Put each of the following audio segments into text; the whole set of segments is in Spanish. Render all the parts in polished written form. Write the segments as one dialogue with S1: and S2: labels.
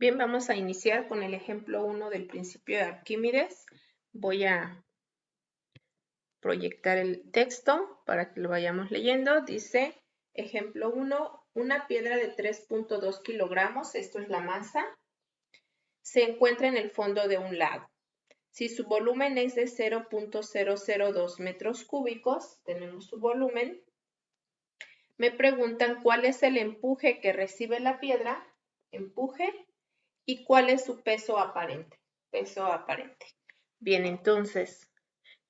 S1: Bien, vamos a iniciar con el ejemplo 1 del principio de Arquímedes. Voy a proyectar el texto para que lo vayamos leyendo. Dice, ejemplo 1, una piedra de 3.2 kilogramos, esto es la masa, se encuentra en el fondo de un lago. Si su volumen es de 0.002 metros cúbicos, tenemos su volumen. Me preguntan cuál es el empuje que recibe la piedra, empuje, y cuál es su peso aparente. Peso aparente. Bien, entonces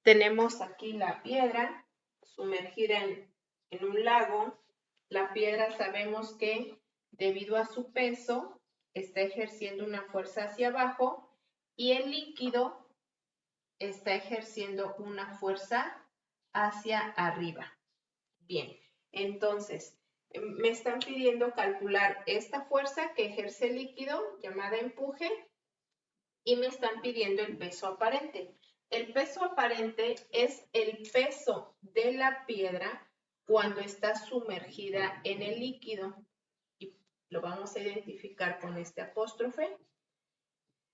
S1: tenemos aquí la piedra sumergida en un lago. La piedra sabemos que debido a su peso está ejerciendo una fuerza hacia abajo y el líquido está ejerciendo una fuerza hacia arriba. Bien, entonces me están pidiendo calcular esta fuerza que ejerce el líquido llamada empuje y me están pidiendo el peso aparente. El peso aparente es el peso de la piedra cuando está sumergida en el líquido. Y lo vamos a identificar con este apóstrofe.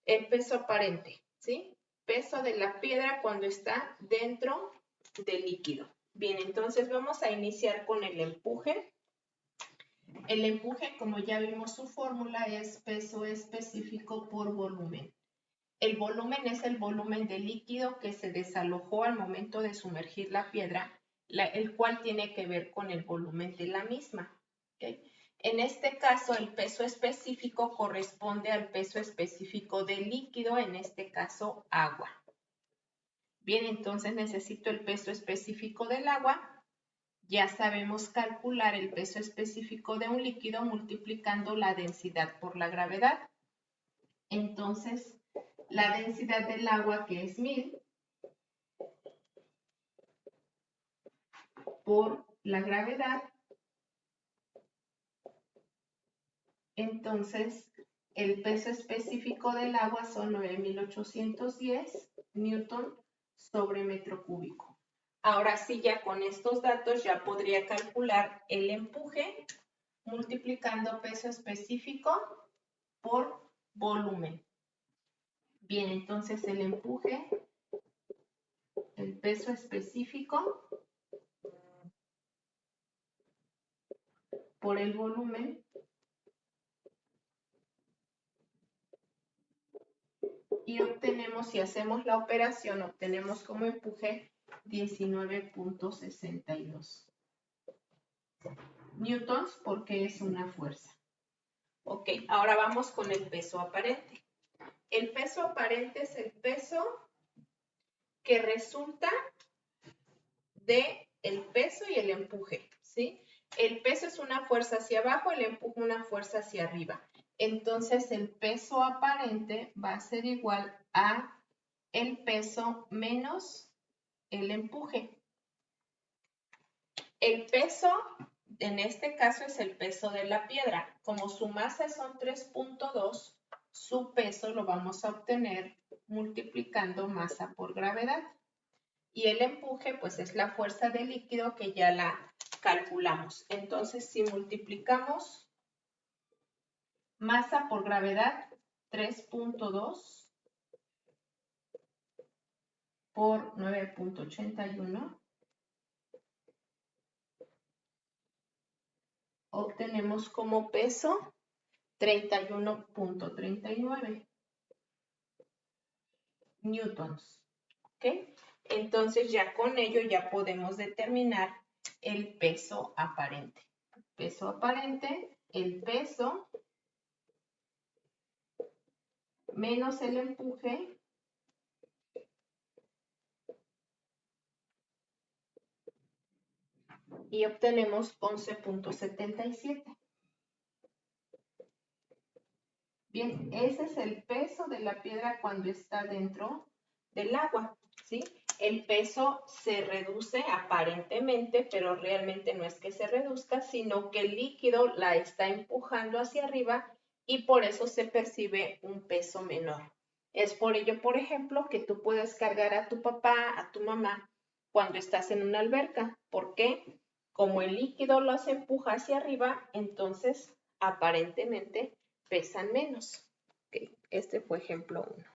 S1: El peso aparente, ¿sí? Peso de la piedra cuando está dentro del líquido. Bien, entonces vamos a iniciar con el empuje. El empuje, como ya vimos su fórmula, es peso específico por volumen. El volumen es el volumen de líquido que se desalojó al momento de sumergir la piedra, el cual tiene que ver con el volumen de la misma. ¿Okay? En este caso, el peso específico corresponde al peso específico del líquido, en este caso, agua. Bien, entonces necesito el peso específico del agua. Ya sabemos calcular el peso específico de un líquido multiplicando la densidad por la gravedad. Entonces, la densidad del agua, que es 1000, por la gravedad, entonces el peso específico del agua son 9810 newton sobre metro cúbico. Ahora sí, ya con estos datos ya podría calcular el empuje multiplicando peso específico por volumen. Bien, entonces el empuje, el peso específico por el volumen, y obtenemos, si hacemos la operación, obtenemos como empuje 19.62 newtons porque es una fuerza. Ok, ahora vamos con el peso aparente. El peso aparente es el peso que resulta de el peso y el empuje, ¿sí? El peso es una fuerza hacia abajo, el empuje una fuerza hacia arriba. Entonces, el peso aparente va a ser igual a el peso menos el empuje. El peso, en este caso, es el peso de la piedra. Como su masa son 3.2, su peso lo vamos a obtener multiplicando masa por gravedad. Y el empuje, pues es la fuerza del líquido que ya la calculamos. Entonces, si multiplicamos masa por gravedad, 3.2 por 9.81, obtenemos como peso 31.39 newtons. ¿Ok? Entonces ya con ello ya podemos determinar el peso aparente. Peso aparente, el peso menos el empuje y obtenemos 11.77. Bien, ese es el peso de la piedra cuando está dentro del agua, ¿sí? El peso se reduce aparentemente, pero realmente no es que se reduzca, sino que el líquido la está empujando hacia arriba y por eso se percibe un peso menor. Es por ello, por ejemplo, que tú puedes cargar a tu papá, a tu mamá, cuando estás en una alberca. ¿Por qué? Como el líquido los empuja hacia arriba, entonces aparentemente pesan menos. Este fue ejemplo 1.